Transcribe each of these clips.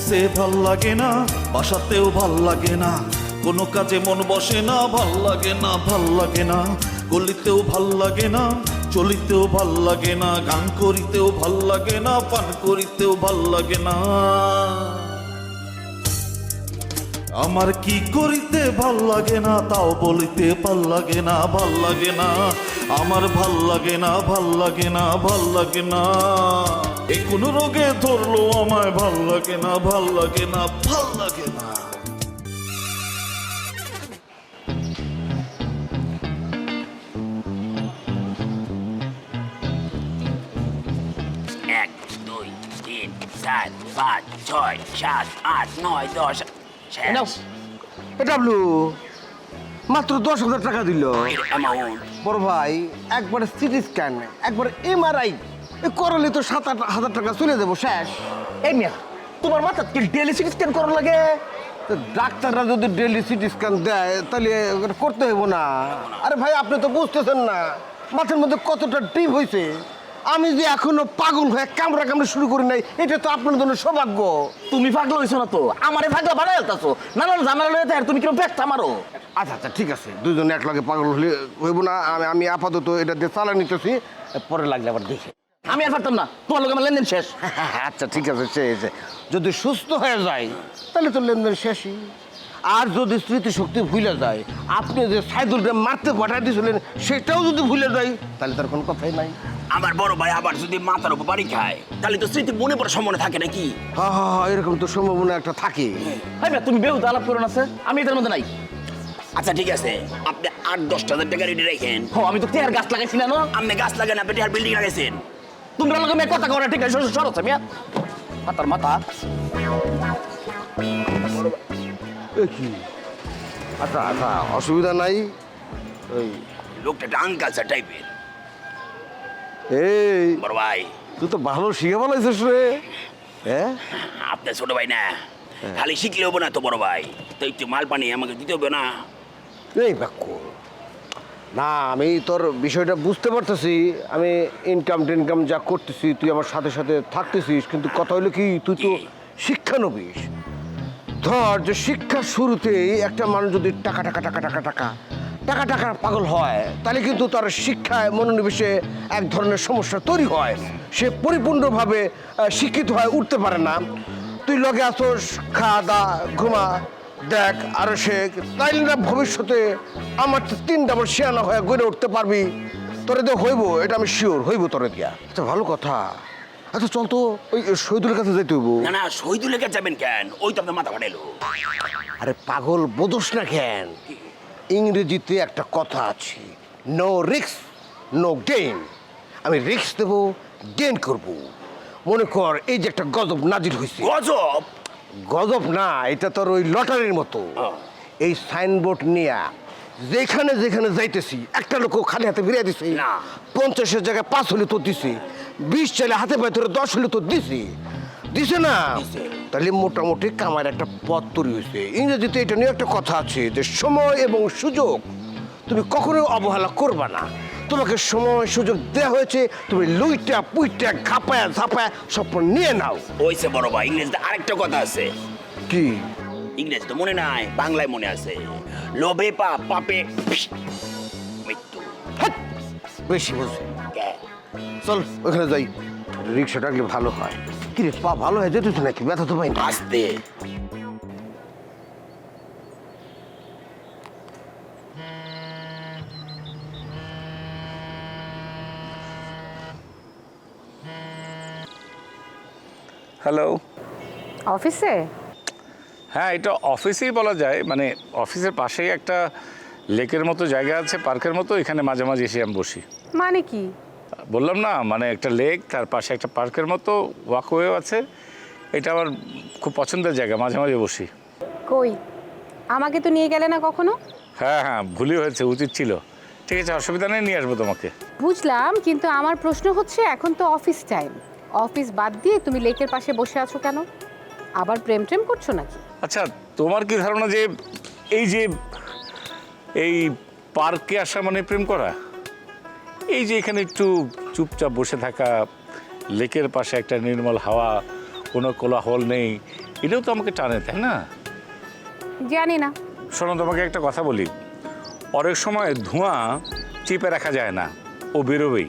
অফিসে ভাল লাগে না, বাসাতেও ভাল লাগে না, কোনো কাজে মন বসে না, ভাল লাগে না, ভাল লাগে না, গলিতেও ভাল লাগে না, চলিতেও ভাল লাগে না, গান করিতেও ভাল লাগে না, পান করিতেও ভাল লাগে না। আমার কি করিতে ভাল লাগে না, তাও বলিতে ভাল লাগে না, ভাল লাগে না, আমার ভাল লাগে না, ভাল লাগে না, ভাল লাগে না। এ কোন রোগে ধরলো আমায়, ভাল লাগে না, ভাল লাগে না, ভাল লাগে না। এক, দুই, তিন, চার, পাঁচ, ছয়, সাত, আট, নয়, 10 শেষ। ডাবলু মাত্র 10,000 টাকা দিল। অ্যামাউন্ট বড় ভাই একবারে সিটি স্ক্যান, একবারে এমআরআই করলে তো 7-8 হাজার টাকা চলে যাবো শেষ। এই মিয়া তোমার মাথা কি ডেলি সিটি স্ক্যান করার লাগে? তো ডাক্তাররা যদি ডেলি সিটি স্ক্যান দেয় তাহলে ওটা করতে হইব না? আরে ভাই আপনি তো বুঝতেছেন না মাথার মধ্যে কতটা ডিপ হয়েছে। আমি যে এখনো পাগল হয়ে কামড়া কামড়ে শুরু করি নাই, এটা তো আপনার জন্য সৌভাগ্য। তুমি পাগলা হইছো না তো, আমারে পাগলা বানাই আলতাছো। নানান ঝামেলা লয়ে তাই তুমি কিরকম ব্যাগটা মারো? আচ্ছা আচ্ছা ঠিক আছে, দুজনে একলগে পাগল হলে হইব না। আমি আপাতত এটা দিয়ে চালা নিতেছি, পরে লাগলে আবার দেখি। আমি আর পারতাম না, তোমার লোক আমার লেনদেন শেষ। আচ্ছা ঠিক আছে, সে যদি সুস্থ হয়ে যায় তাহলে তো লেনদেন শেষই। আর যদি স্মৃতিশক্তি ভুলে যায়, আপনি যে সাইদুলকে মারতে পাঠাই দিয়েছিলেন সেটাও যদি ভুলে যায় তাহলে তার কোনো কথাই নাই। আমার বড় ভাই আবার যদি মাথার উপর বাড়ি খায় তাহলে তো স্মৃতি মনে পড়ার সম্ভাবনা থাকে নাকি? হ্যাঁ হ্যাঁ হ্যাঁ, এরকম তো সম্ভাবনা একটা থাকে। ভাই মিয়া তুমি বেহুদা আলাপ করো না স্যার, আমি এদের মধ্যে নাই। আচ্ছা ঠিক আছে, আপনি 8-10 হাজার টাকা রেডি রাখেন। হো আমি তো তেয়ার গাছ লাগাইছি না। আপনি গাছ লাগান, আপনি আর বিল্ডিং লাগাইছেন। তোমরা লোক মেয়ে কথা করা ঠিক আছে, সরো মিয়া মাথার মাথা। এ কি? আচ্ছা আচ্ছা অসুবিধা নাই। ওই লোকটা একটা আঙ্কালচার টাইপের। এই বড় ভাই তুই তো ভালো শিখে বলাইছিস রে। হ্যাঁ আপনার ছোট ভাই না, খালি শিখলে হবো না তো বড় ভাই, তো একটু মাল পানি আমাকে দিতে হবে না? এই বাক্য না, আমি তোর বিষয়টা বুঝতে পারতেছি। আমি ইনকাম টিনকাম যা করতেছি তুই আমার সাথে সাথে থাকতেছিস, কিন্তু কথা হলো কি তুই তো শিক্ষানবিশ। ধর যে শিক্ষার শুরুতেই একটা মানুষ যদি টাকা টাকা টাকা টাকা টাকা টাকা টাকা পাগল হয় তাহলে কিন্তু তার শিক্ষায় মনোনিবেশে এক ধরনের সমস্যা তৈরি হয়, সে পরিপূর্ণভাবে শিক্ষিত হয়ে উঠতে পারে না। তুই লগে আসোস, খা দা ঘুমা দেখ আরো শেখ, তাইলে না ভবিষ্যতে আমার 3 ডাবল শিয়ানা হয়ে গড়ে উঠতে পারবি। তোরে দিয়ে হইব, এটা আমি শিওর হইব তোরে দিয়া। আচ্ছা ভালো কথা। আচ্ছা চল তো ওই শহীদুলের কাছে যাইতে হইব। না না, শহীদুলের কাছে যাবেন কেন? ওই তো আপনার মাথা ফাটাইলো। আরে পাগল বোধস না কেন? ইংরেজিতে একটা কথা আছে, নো রিস্ক নো গেইন। আমি রিস্ক দেব, গেইন করব। মনে কর এই যে একটা গজব নাজির হয়েছে। গজব? গজব না, এটা তোর ওই লটারির মতো। এই সাইনবোর্ড নিয়ে যেখানে যেখানে যাইতেছি একটা লোক খালি হাতে ফিরিয়ে দিছে না। 50-এর জায়গায় 5 হলে তো দিছি, 20 চাইলে হাতে পায়ে ধরে 10 হলে তো দিছি, দিছে না? তাহলে মোটামুটি কামার একটা পথ তৈরি হয়েছে। ইংরেজিতে এটা নিয়ে একটা কথা আছে যে সময় এবং সুযোগ তুমি কখনোই অবহেলা করবা না। তোমাকে সময় সুযোগ দেওয়া হয়েছে, তুমি লুইটা পুইটা ঘাপায়া ঝাপায়া সব নিয়ে নাও। ওইসে বড় ভাই, ইংরেজিতে আরেকটা কথা আছে। কি? ইংরেজি তো মনে নাই, বাংলায় মনে আছে। লোভে পাপ, পাপে মৃত্যু। হ্যাট! বেশি বলছে। কে? চল ওখানে যাই, রিক্সা ডাকলে ভালো হয়। কি রে পা ভালো হয়ে যেতেছে নাকি? ব্যথা তো পাই না। আসতে। হ্যালো। অফিসে? হ্যাঁ, এটা অফিসেই বলা যায়। মানে অফিসের পাশেই একটা লেকের মতো জায়গা আছে, পার্কের মতো। এখানে মাঝে মাঝে এসে আমি বসি। মানে কি? বললাম না, মানে একটা লেক, তার পাশে একটা পার্কের মতো ওয়াকওয়েও আছে। এটা আমার খুব পছন্দের জায়গা, মাঝে মাঝে বসি। কই, আমাকে তো নিয়ে গেলে না কখনো? হ্যাঁ হ্যাঁ, ভুলই হয়েছে, উচিত ছিল। ঠিক আছে, অসুবিধা নেই, নিয়ে আসবো তোমাকে। বুঝলাম, কিন্তু আমার প্রশ্ন হচ্ছে এখন তো অফিস টাইম, অফিস বাদ দিয়ে তুমি লেকের পাশে বসে আছো কেন? আবার প্রেম ট্রেম করছো নাকি? আচ্ছা, তোমার কি ধারণা যে এই পার্কে আসা মানে প্রেম করা? এই যে এখানে একটু চুপচাপ বসে থাকা, লেকের পাশে একটা নির্মল হাওয়া, কোনো কোলাহল নেই, এটাও তো আমাকে টানে, তাই না? জানি না। শোনো, তোমাকে একটা কথা বলি, অনেক সময় ধোঁয়া চিপে রাখা যায় না, ও বেরোবেই।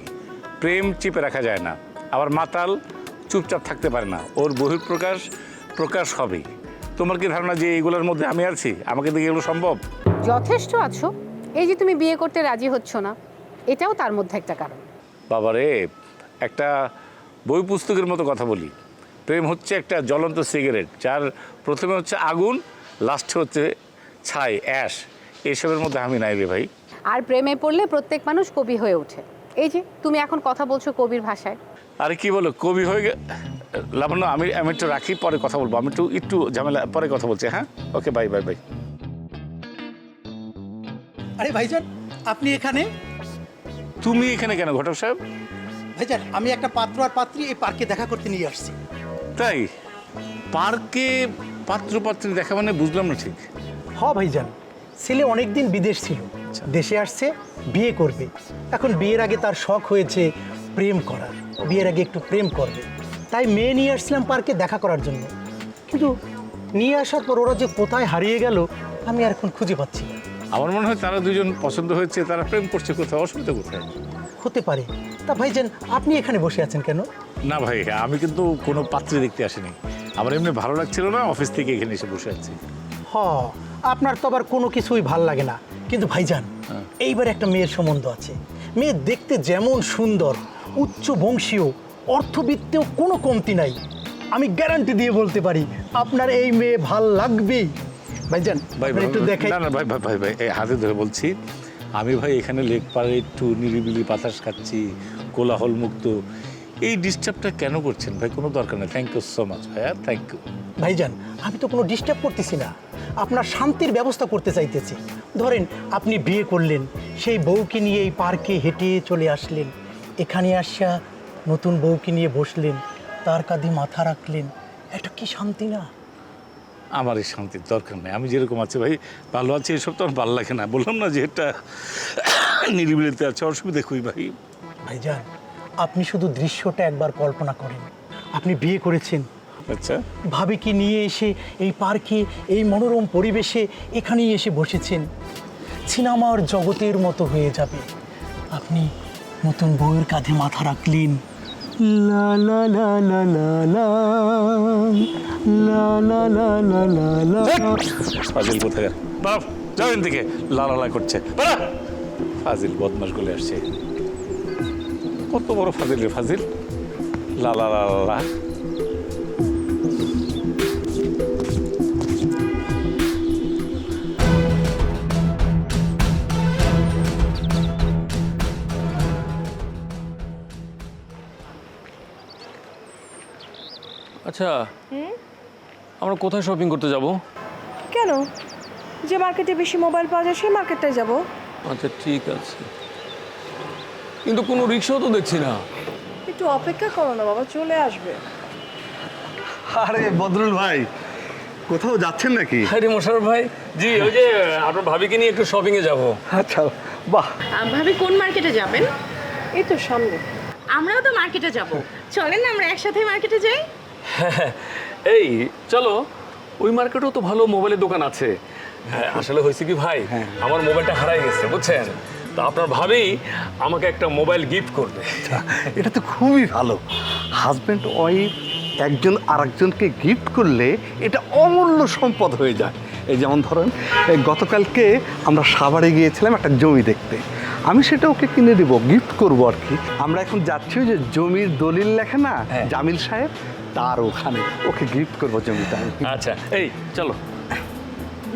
প্রেম চিপে রাখা যায় না। আবার মাতাল চুপচাপ থাকতে পারে না, ওর বহিঃপ্রকাশ প্রকাশ হবেই। তোমার কি ধারণা যে এইগুলোর মধ্যে আমি আছি? আমাকে দেখে এগুলো সম্ভব? যথেষ্ট আছো। এই যে তুমি বিয়ে করতে রাজি হচ্ছ না, এটাও তার মধ্যে একটা কারণ। বাবারে, একটা বই পুস্তকের মতো কথা বলি। প্রেম হচ্ছে একটা জ্বলন্ত সিগারেট, যার প্রথমে হচ্ছে আগুন, লাস্টে হচ্ছে ছাই, অ্যাশ। এইসবের মধ্যে আমি নাই রে ভাই। আর প্রেমে পড়লে প্রত্যেক মানুষ কবি হয়ে ওঠে। এই যে তুমি এখন কথা বলছো কবির ভাষায়। আরে কি বলো, কবি হয়ে লাবণ্য, আমি একটু রাখি, পরে কথা বলবো। আমি একটু ঝামেলা, পরে কথা বলছি। হ্যাঁ, ওকে, বাই বাই বাই। আরে ভাইজান, আপনি এখানে? তুমি এখানে কেন ঘটক সাহেব? ভাইজান, আমি একটা পাত্র আর পাত্রী এই পার্কে দেখা করতে নিয়ে আসছি। তাই? পার্কে পাত্র পাত্রী দেখা মানে বুঝলাম না ঠিক। ভাইজান, ছেলে অনেকদিন বিদেশ ছিল, দেশে আসছে, বিয়ে করবে। এখন বিয়ের আগে তার শখ হয়েছে প্রেম করার, বিয়ের আগে একটু প্রেম করবে। তাই মেয়ে নিয়ে আসছিলাম পার্কে দেখা করার জন্য। কিন্তু নিয়ে আসার পর ওরা যে কোথায় হারিয়ে গেল আমি আর এখন খুঁজে পাচ্ছি না। আমার মনে হয় তারা দুজন পছন্দ হয়েছে, তারা প্রেম করছে। কোথাও অসুবিধা কোথায়? হতে পারে। তা ভাইজান, আপনি এখানে বসে আছেন কেন? না ভাই, আমি কিন্তু কোনো পাত্রী দেখতে আসিনি। আমার এমনি ভালো লাগছিল না, অফিস থেকে এখানে এসে বসে আছি। আপনার তো আবার কোনো কিছুই ভাল লাগে না। কিন্তু ভাইজান, এইবার একটা মেয়ের সম্বন্ধ আছে। মেয়ে দেখতে যেমন সুন্দর, উচ্চ বংশীয়, অর্থবিত্তেও কোনো কমতি নাই। আমি গ্যারান্টি দিয়ে বলতে পারি আপনার এই মেয়ে ভাল লাগবেই। ভাইজান, ভাই আপনার একটু দেখাই। না না ভাই ভাই ভাই ভাই, এই হাতে ধরে বলছি, আমি ভাই এখানে লেক পাড়ে একটু নিরিবিলি বাতাস খাচ্ছি, কোলাহল মুক্ত। এই ডিস্টার্বটা কেন করছেন ভাই? কোনো দরকার নেই। থ্যাংক ইউ সো মাচ ভাইয়া, থ্যাংক ইউ। ভাইজান, আমি তো কোনো ডিস্টার্ব করতেছি না, আপনার শান্তির ব্যবস্থা করতে চাইতেছি। ধরেন আপনি বিয়ে করলেন, সেই বউকে নিয়ে এই পার্কে হেঁটে চলে আসলেন, এখানে আসা নতুন বউকে নিয়ে বসলেন, তার কাঁধে মাথা রাখলেন, এটা কি শান্তি না? আমার এই শান্তির দরকার নেই। আমি যেরকম আছি ভাই, ভালো আছি, এসব তো আমার ভালো লাগে না। বললাম না যে এটা নিরিবিলিতে আছে, অসুবিধা কই ভাই? ভাইজান, আপনি শুধু দৃশ্যটা একবার কল্পনা করেন। আপনি বিয়ে করেছেন, আচ্ছা, ভাবিকে নিয়ে এসে এই পার্কে এই মনোরম পরিবেশে এখানেই এসে বসেছেন, সিনেমার জগতের মতো হয়ে যাবে। আপনি নতুন বউয়ের কাঁধে মাথা রাখলেন, লা লা লা লা লা লা লা লা লা লা লা লা। ফাজিল কোথায়? বাপ যাবেন থেকে লালা করছে। ফাজিল বদমাস গলে আসছে। কত বড় ফাজিল রে ফাজিল, লালা লালা। আচ্ছা, আমরা কোথায় শপিং করতে যাব? কেন? যে মার্কেটে বেশি মোবাইল পাওয়া যায় সেই মার্কেটটায় যাব। আচ্ছা ঠিক আছে, কিন্তু কোনো রিক্সাও তো দেখছি না। একটু অপেক্ষা করো না বাবা, চলে আসবে। আরে বদরুল ভাই, কোথাও যাচ্ছেন নাকি? আরে মোশাররফ ভাই, জি ওই যে আপনার ভাবিকে নিয়ে একটু শপিংয়ে যাব। আচ্ছা, বাহ। ভাবি কোন মার্কেটে যাবেন? এই তো সামনে। আমরাও তো মার্কেটে যাব, চলেন না আমরা একসাথে মার্কেটে যাই। এই চলো, ওই মার্কেটেও তো ভালো মোবাইলের দোকান আছে। আসলে হয়েছে কি ভাই, আমার মোবাইলটা হারাই গেছে বুঝছেন, তো আপনার ভাবি আমাকে একটা মোবাইল গিফট করবে। এটা তো খুবই ভালো। হাজব্যান্ড ওয়াইফ একজন আরেকজনকে গিফট করলে এটা অমূল্য সম্পদ হয়ে যায়। এই যেমন ধরেন, এই গতকালকে আমরা সাভারে গিয়েছিলাম একটা জমি দেখতে। আমি সেটা ওকে কিনে দেব, গিফট করবো আর কি। আমরা এখন যাচ্ছি ওই যে জমির দলিল লেখে না জামিল সাহেব, তার ওখানে ওকে গিফট করবো জমিটা। আচ্ছা এই চলো।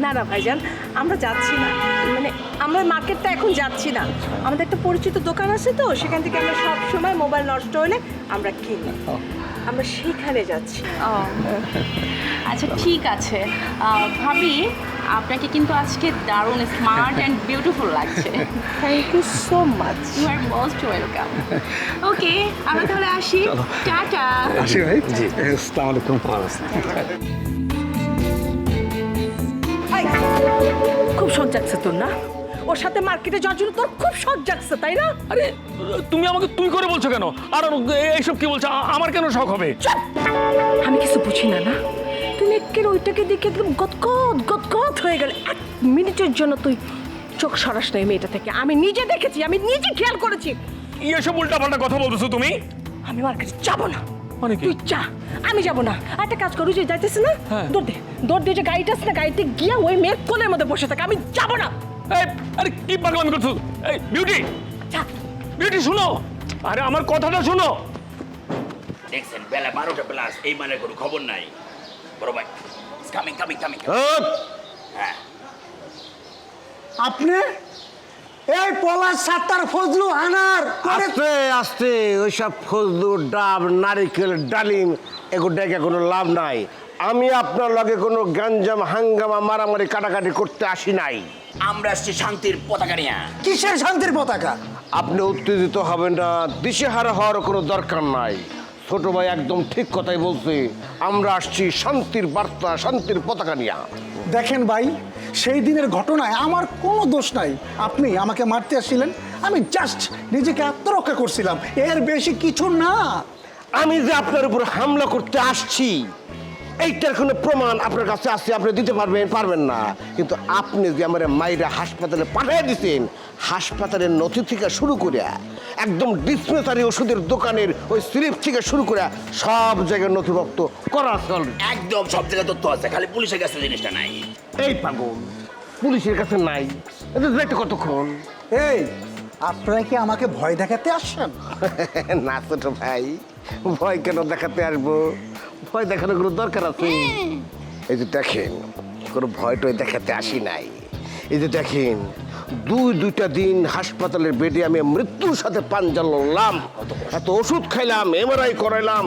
না না ভাইজান, আমরা যাচ্ছি না, মানে আমরা মার্কেটটা এখন যাচ্ছি না। আমাদের একটা পরিচিত দোকান আছে, তো সেখান থেকে আমরা সব সময় মোবাইল নষ্ট হলে আমরা কিনি, আমরা সেখানে যাচ্ছি। আচ্ছা ঠিক আছে ভাবি, আপনাকে কিন্তু আজকে দারুণ স্মার্ট অ্যান্ড বিউটিফুল লাগছে। Thank you so much. You are most welcome. Okay, আমরা তাহলে আসি, টাটা। আসি ভাই। জি, আসসালামু আলাইকুম। খুব শখ জাগছে তোর না? ওর সাথে মার্কেটে যাওয়ার জন্য তোর খুব শখ জাগছে, তাই না? আরে তুমি আমাকে তুই করে বলছো কেন? আর এইসব কি বলছো? আমার কেন শখ হবে? আমি কিছু বুঝি না না, তুমি একের ওইটাকে দেখে একদম গদগদ হয়ে গেল। 1 মিনিটের জন্য তুই চোখ সরাস না এই মেয়েটা থেকে। আমি নিজে দেখেছি, আমি নিজে খেয়াল করেছি। এসব উল্টাপাল্টা কথা বলতেছো তুমি? আমি মার্কেটে যাবো না। মানে কি? তুই যা, আমি যাবো না। আর একটা কাজ করু, যে যাইতেছে না, দৌড় দিয়ে যে গাড়িটা আছে না, গাড়িতে গিয়া ওই মেয়ের কোলের মধ্যে বসে থাকে। আমি যাবো না। এই, আরে কি পাগলামি করছো? এই বিউটি, যা। বিউটি শুনো, আরে আমার কথাটা শুনো। দেখছেন বেলা 12টা প্লাস, এই মানে কোনো খবর নাই। বড় ভাই কামিং। হ্যাঁ, আপনি এই পলাশ সাত্তার ফজলু আনার আস্তে আস্তে ওইসব ফজলু ডাব নারিকেল ডালিম এগুলো ডেকে কোনো লাভ নাই। আমি আপনার লগে কোনো গাঞ্জাম হাঙ্গামা মারামারি কাটাকাটি করতে আসি নাই। আমরা আসছি শান্তির পতাকা নিয়ে। কিসের শান্তির পতাকা? আপনি উত্তেজিত হবেন না, দিশেহারা হওয়ার কোনো দরকার নাই। ছোট ভাই একদম ঠিক কথাই বলছে, আমরা আসছি শান্তির বার্তা, শান্তির পতাকা নিয়ে। দেখেন ভাই, সেই দিনের ঘটনায় আমার কোনো দোষ নাই। আপনি আমাকে মারতে আসছিলেন, আমি জাস্ট নিজেকে আত্মরক্ষা করছিলাম, এর বেশি কিছু না। আমি যে আপনার উপর হামলা করতে আসছি এইটার কোনো প্রমাণ আপনার কাছে আছে, আপনি দিতে পারবেন না। কিন্তু আপনি যে আমার মাইরা হাসপাতালে পাঠিয়ে দিচ্ছেন, হাসপাতালের নথি থেকে শুরু করে একদম ডিসপেন্সারি ওষুধের দোকানের ওই স্লিপ থেকে শুরু করে সব জায়গায় নথিভুক্ত করা চল। একদম সব জায়গায় তথ্য আছে, খালি পুলিশের কাছে জিনিসটা নাই। এই পাগল, পুলিশের কাছে নাই, এটা দেখতে কতক্ষণ? এই, আপনারা কি আমাকে ভয় দেখাতে আসছেন? না ছোট ভাই, ভয় কেন দেখাতে আসবো? ভয় দেখানোর কোনো দরকার আছে? এই যে দেখেন, কোনো ভয় টয় দেখাতে আসি নাই। এই যে দেখেন, দুইটা দিন হাসপাতালের বেডে আমি মৃত্যুর সাথে পাঞ্জা লড়লাম, এত ওষুধ খাইলাম, এমআরআই করাইলাম,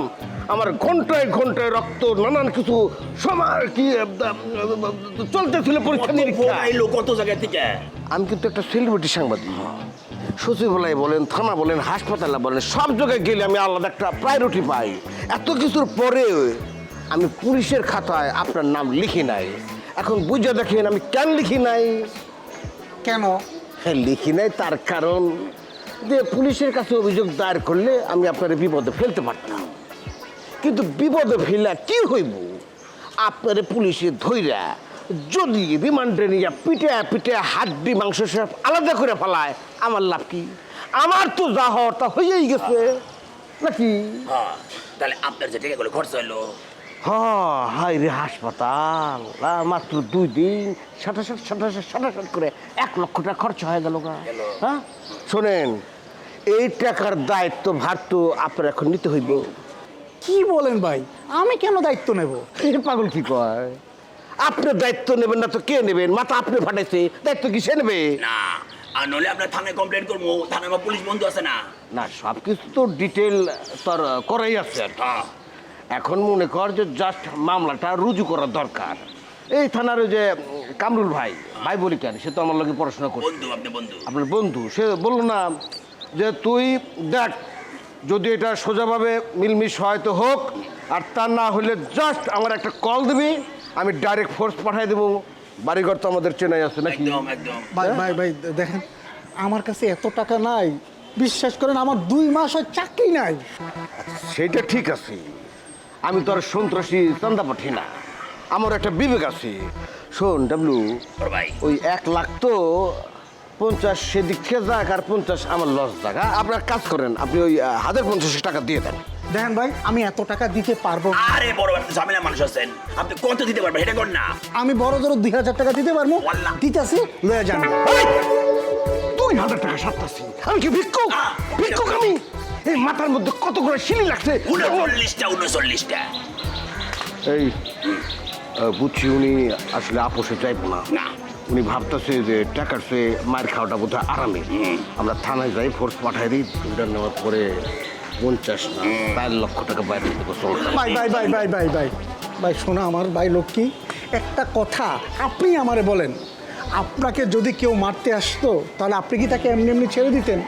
আমার ঘন্টায় ঘন্টায় রক্ত নানান কিছু সময় কি চলতেছিল পরীক্ষা নিরীক্ষা। কত জায়গা থেকে। আমি কিন্তু একটা সেলিব্রিটি সাংবাদিক। সচিবালয় বলেন, থানা বলেন, হাসপাতালে বলেন, সব জায়গায় গেলে আমি আলাদা একটা প্রায়োরিটি পাই। এত কিছুর পরে আমি পুলিশের খাতায় আপনার নাম লিখি নাই। এখন বুঝে দেখেন আমি কেন লিখি নাই। কেন? হ্যাঁ, লিখি নাই তার কারণ যে পুলিশের কাছে অভিযোগ দায়ের করলে আমি আপনার বিপদে ফেলতে পারতাম। কিন্তু বিপদে ফেলা কি হইব? আপনার পুলিশে ধইরা যদি রিমান্ডে নিয়ে পিটে হাড্ডি মাংস সব আলাদা করে ফেলায়, আমার লাভ কি? আমার তো যা হওয়ার তা হয়েই গেছে নাকি? হ্যাঁ, তাহলে আপনার যে টাকাগুলো খরচ হলো। হাই রে, হাসপাতাল মাত্র 2 দিন 67 করে 1 লক্ষ টাকা খরচ হয়ে গেল। হ্যাঁ শোনেন, এই টাকার দায়িত্ব ভার তো আপনার এখন নিতে হইব। কি বলেন ভাই, আমি কেন দায়িত্ব নেব? পাগল কি কয়? আপনার দায়িত্ব নেবেন না তো কে নেবেন? মাথা আপনি ফাটাইছে, দায়িত্ব কি সে নেবে? না, আর নলে আপনার থানায় কমপ্লেন করবো। থানায় আমার পুলিশ বন্ধু আছে না? না, সব কিছু তো ডিটেল তোর করাই আছে আর কি। হ্যাঁ, এখন মনে কর যে জাস্ট মামলাটা রুজু করার দরকার। এই থানার ওই যে কামরুল ভাই বলি কেন, সে তো আমার লগে পড়াশোনা করছে। বন্ধু, আপনি বন্ধু। আপনার বন্ধু, সে বললো না যে তুই দেখ, যদি এটা সোজাভাবে মিলমিশ হয় তো হোক, আর তা না হলে জাস্ট আমার একটা কল দিবি, আমি ডাইরেক্ট ফোর্স পাঠিয়ে দেবো। বাড়িঘর তো আমাদের চেনাই আছে নাকি? একদম। ভাই দেখেন, আমার কাছে এত টাকা নাই, বিশ্বাস করেন, আমার 2 মাস হয় চাকরি নাই। সেটা ঠিক আছে, আমি তো আর সন্ত্রাসী চান্দা পাঠি না, আমার একটা বিবেক আছে। শোন ডাবলু, ভাই ওই 1 লাখ তো 50 সেদিক থেকে যাক, আর 50 আমার লস যাক। আপনার কাজ করেন, আপনি ওই 1050 টাকা দিয়ে দেন। দেখেন ভাই, আমি এত টাকা দিতে পারবো না। আরে বড় একটা ঝামেলা মানুষ আছেন, আপনি কত দিতে পারবেন এটা কর না। আমি বড় জোর 2000 টাকা দিতে পারবো। ওয়াল্লাহ। দিতেছি, লয়ে যান। 2000 টাকা সারতাছি? আমি কি ভিক্ষুক? ভিক্ষুক আমি? এই মাথার মধ্যে কত করে শিলি লাগছে। 39টা। এই বুঝছি, উনি আসলে আপোষে চাইবো না। না, উনি ভাবতেছে যে টাকার চেয়ে মায়ের খাওয়াটা বোধ হয় আরামে। আমরা থানায় যাই, ফোর্স পাঠাই দিই, এটা নেওয়ার পরে 50 না 4 লক্ষ টাকা বাইরে থেকে চলতে। ভাই শোনা আমার ভাই লক্ষ্মী, একটা কথা আপনি আমারে বলেন, আপনাকে যদি কেউ মারতে আসতো তাহলে আপনি কি তাকে এমনি এমনি ছেড়ে দিতেন?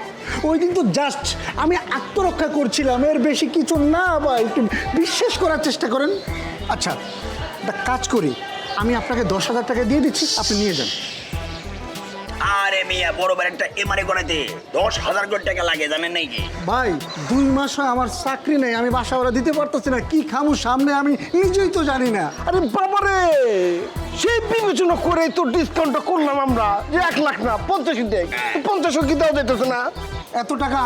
ওই দিন তো জাস্ট আমি আত্মরক্ষা করছিলাম, এর বেশি কিছু না ভাই, একটু বিশ্বাস করার চেষ্টা করেন। আচ্ছা, একটা কাজ করি, আমি আপনাকে 10,000 টাকা দিয়ে দিচ্ছি, আপনি নিয়ে যান। আরে আরে মিয়া বড় বড় একটা এমআরআই করাইতে 10,000 কোটি টাকা লাগে জানেন নাকি? ভাই 2 মাস হয় আমার চাকরি নেই, আমি বাসা ভাড়া দিতে পারতেছি না, কি খামু সামনে আমি নিজেই তো জানি না। আরে বাবারে, সেই বিবেচনা করে তো ডিসকাউন্টটা করলাম আমরা, যে 1 লাখ না 50 দেখ, 50 কি দাও দিতেছে না? এত টাকা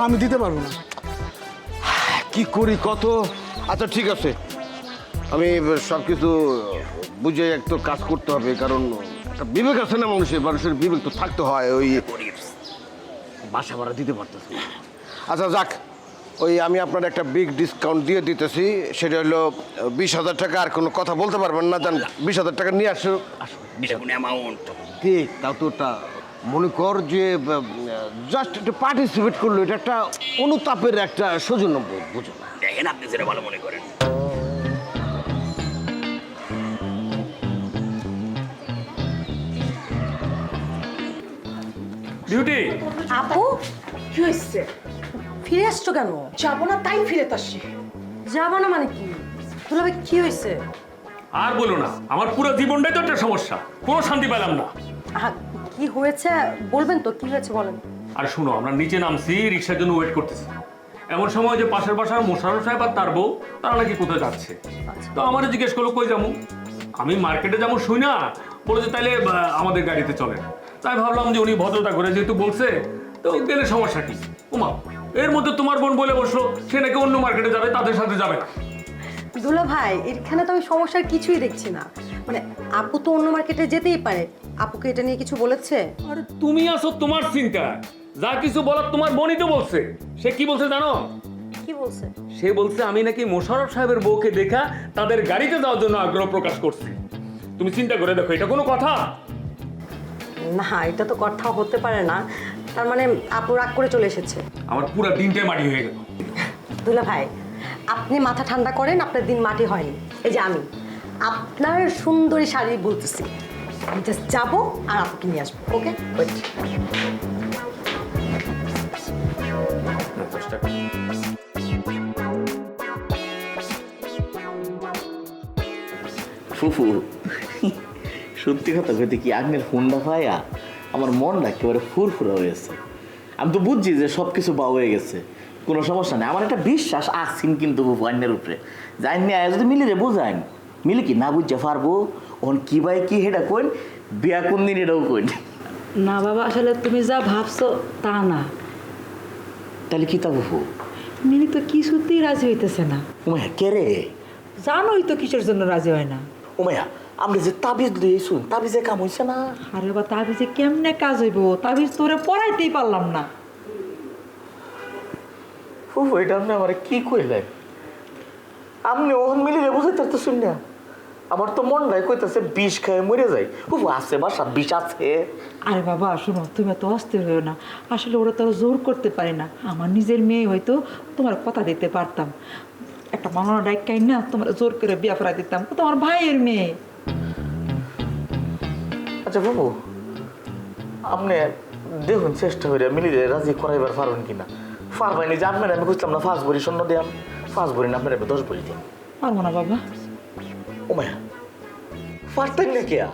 আমি দিতে পারবো না। কি করি কত? আচ্ছা ঠিক আছে, আমি সব কিছু বুঝে একটু কাজ করতে হবে, কারণ একটা বিবেক আছে না মানুষের বিবেক তো থাকতে হয়। ওই বাসা ভাড়া দিতে পারতেছি না। আচ্ছা যাক, ওই আমি আপনার একটা বিগ ডিসকাউন্ট দিয়ে দিতেছি, সেটা হলো 20,000 টাকা। আর কোনো কথা বলতে পারবেন না, জান 20,000 টাকা নিয়ে আসো। এটা কোন অ্যামাউন্ট? ঠিক, তাও তো ওটা মনে কর যে জাস্ট একটু পার্টিসিপেট করলো, এটা একটা অনুতাপের একটা সৌজন্য বোধ, বুঝো না? দেখেন আপনি যেটা ভালো মনে করেন। বিউটি, আপু কি হয়েছে? ফিরে আসছো কেন? যাবো না তাই ফিরে আসছি। যাবো না মানে কি? দুলাভাই কি হয়েছে? আর বলো না, আমার পুরো জীবনটাই তো একটা সমস্যা, কোনো শান্তি পেলাম না। কি হয়েছে বলবেন তো, কি হয়েছে বলেন। আর শুনো, আমরা নিচে নামছি, রিক্সার জন্য ওয়েট করতেছি। এমন সময় যে পাশের বাসার মোশাররফ সাহেব আর তার বউ, তারা নাকি কোথায় যাচ্ছে। তো আমার জিজ্ঞেস করলো কই যাবো, আমি মার্কেটে যাবো শুই না, বলে যে তাইলে আমাদের গাড়িতে চলে। তাই ভাবলাম যে উনি ভদ্রতা করে যেহেতু বলছে, তো গেলে সমস্যা কি। ওমা, এর মধ্যে তোমার বোন বলে বসলো সে নাকি অন্য মার্কেটে যাবে, তাদের সাথে যাবে না। দুলা ভাই, এখানে তো আমি সমস্যার কিছুই দেখছি না। মানে আপু তো অন্য মার্কেটে যেতেই পারে, আপুকে এটা নিয়ে কিছু বলেছে? আরে তুমি আসো তোমার চিন্তা, যা কিছু বলার তোমার বোনই তো বলছে। সে কি বলছে জানো? কি বলছে? সে বলছে আমি নাকি মোশাররফ সাহেবের বউকে দেখা তাদের গাড়িতে যাওয়ার জন্য আগ্রহ প্রকাশ করছি। তুমি চিন্তা করে দেখো, এটা কোনো কথা? না, এটা তো কথা হতে পারে না। তার মানে আপু রাগ করে চলে এসেছে। আমার পুরো দিনটাই মাটি হয়ে গেল। দুলা ভাই, আপনি মাথা ঠান্ডা করেন, আপনার দিন মাটি হয়নি। এই যে আমি আপনার সুন্দরী শাড়ি বলতেছি, আমি জাস্ট যাবো আর আপুকে নিয়ে আসবো। ওকে, ফুফু, সত্যি কথা কইতে কি, আগের ফোনটা পাইয়া আমার মনটা একেবারে ফুরফুরা হয়েছে। আমি তো বুঝছি যে সব কিছু বা হয়ে গেছে, কোনো সমস্যা নেই। আমার একটা বিশ্বাস আসছেন কিন্তু ফুফু আইনের উপরে, যাই নিয়ে যদি মিলিরে বোঝাইন, মিলে কি না বুঝতে পারবো ওন কি ভাই কি হেটা কইন, বিয়া কোন দিন এটাও কইন। না বাবা, আসলে তুমি যা ভাবছো তা না। তাহলে কি তা ফুফু? মিলি তো কিছুতেই রাজি হইতেছে না। উমাইয়া কে রে? জানোই তো কিসের জন্য রাজি হয় না। উমাইয়া, আমরা যে তাবিজ দিয়েছুন, তাবিজে কাম হইছে না। আরে বাবা, তাবিজে কেমনে কাজ হইব? তাবিজ তোরে পড়াইতেই পারলাম না। ফুফু, এটা আপনি আমার কি কইলেন? আপনি ওহন মিলিয়ে বুঝাইতে পারতেছেন না। আমার তো মন নাই কইতেছে বিষ খেয়ে মরে যাই। ফুফু আছে বাসা, বিষ আছে। আরে বাবা শোনো, তুমি এত অস্থির হইও না। আসলে ওরা তো জোর করতে পারে না। আমার নিজের মেয়ে হয়তো তোমার কথা দিতে পারতাম, একটা মাননা ডাইকাই না তোমার জোর করে বিয়া করা দিতাম। ও তোমার ভাইয়ের মেয়ে। আচ্ছা বাবু, আপনি দেখুন চেষ্টা করে মিলিয়ে রাজি করাইবার পারবেন কিনা। পারবেন যে আপনার আমি বুঝলাম না 5 ভরি স্বর্ণ দিয়াম, 5 ভরি না আপনার 10 ভরি দিন। পারবো না বাবা। ও মায়া, পারতেন না কিয়া?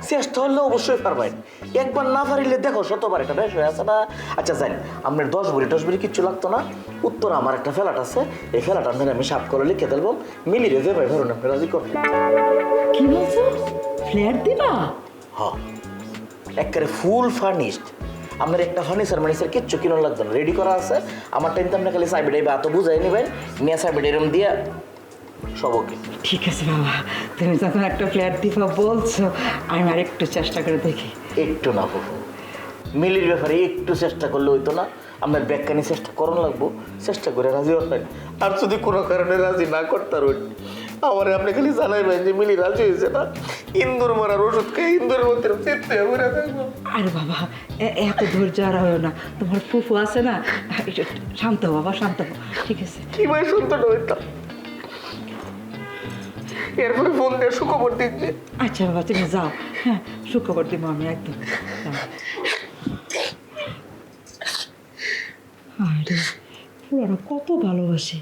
চেষ্টা হলে অবশ্যই পারবেন। একবার না পারিলে দেখো শতবার একটা বেশ হয়ে আছে না। আচ্ছা জানি আপনার 10 ভরি কিচ্ছু লাগতো না। উত্তর আমার একটা ফ্ল্যাট আছে, এই ফ্ল্যাট আপনার আমি সাপ করে লিখে দেবো, মিলিয়ে যে ভাই ধরুন আপনি রাজি করবেন। কি বলছো? ফ্ল্যাট দিবা? হ্যাঁ, একেবারে ফুল ফার্নিশড। আপনার একটা ফার্নিচার কিচ্ছু কিনুন লাগতো না, রেডি করা আছে। আমার টাইম তো আপনি খালি সাইবেডে এত বুঝাই নেবেন, নিয়ে সাইবেডে এরম দিয়ে সব ওকে। ঠিক আছে বাবা, তুমি যখন একটা ফ্ল্যাট দিবা বলছো, আমি আর একটু চেষ্টা করে দেখি। একটু না ফুফু, মিলির ব্যাপারে একটু চেষ্টা করলে হইতো না? আপনার ব্যাখ্যানি চেষ্টা করুন লাগবো, চেষ্টা করে রাজি হবেন। আর যদি কোনো কারণে রাজি না করতে পারেন, আমার আপনি খালি জানাইবেন যে মিলি রাজি হয়েছে না, ইন্দুর মারার ওষুধ খেয়ে ইন্দুরের মধ্যে চিত্তে ঘুরে থাকবো। আরে বাবা, এত ধৈর্য আর হয় না, তোমার ফুফু আছে না। শান্ত বাবা, শান্ত। ঠিক আছে, কি ভাই শুনতে হইতাম। এরপরে ফোন দিয়ে সুখবর দিচ্ছে। আচ্ছা বাবা তুমি যাও, হ্যাঁ সুখবর দিব আমি একদম। আরে পুরানো কত ভালোবাসে,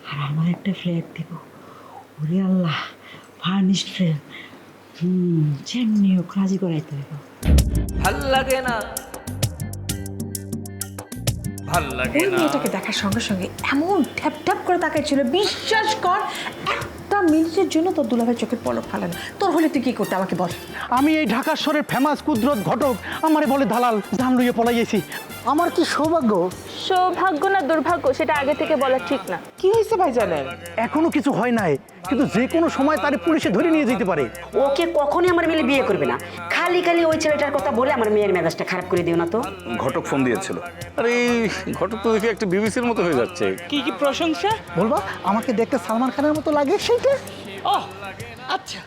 আর আমার একটা ফ্ল্যাট দিব। ওরে আল্লাহ, ফার্নিশড ফ্ল্যাট। যেমনি হোক রাজি করাইতে হবে। ভাল লাগে না ভাল লাগে ওই না মেয়েটাকে দেখার সঙ্গে সঙ্গে এমন ট্যাপ ট্যাপ করে তাকাইছিল, বিশ্বাস কর একটা মিনিটের জন্য তোর দুলাভাই চোখের পলক ফেলে না। তোর হলে তুই কি করতে আমাকে বল। আমি এই ঢাকা শহরের ফেমাস কুদরত ঘটক, আমারে বলে দালাল, জান লইয়ে পলাইয়েছি। আমার কি সৌভাগ্য। সৌভাগ্য না দুর্ভাগ্য সেটা আগে থেকে বলা ঠিক না। কি হয়েছে ভাই জানেন? এখনো কিছু হয় নাই, কিন্তু যে কোনো সময় তারে পুলিশে ধরে নিয়ে যেতে পারে। ওকে কখনোই আমার মেয়ে বিয়ে করবে না। খালি খালি ওই ছেলেটার কথা বলে আমার মেয়ের মেজাজটা খারাপ করে দিও না তো। ঘটক ফোন দিয়েছিল। আরে ঘটক তো দেখি একটা বিবিসির মতো হয়ে যাচ্ছে। কি কি প্রশংসা বলবা আমাকে দেখতে সালমান খানের মতো লাগে সেইটা? ও আচ্ছা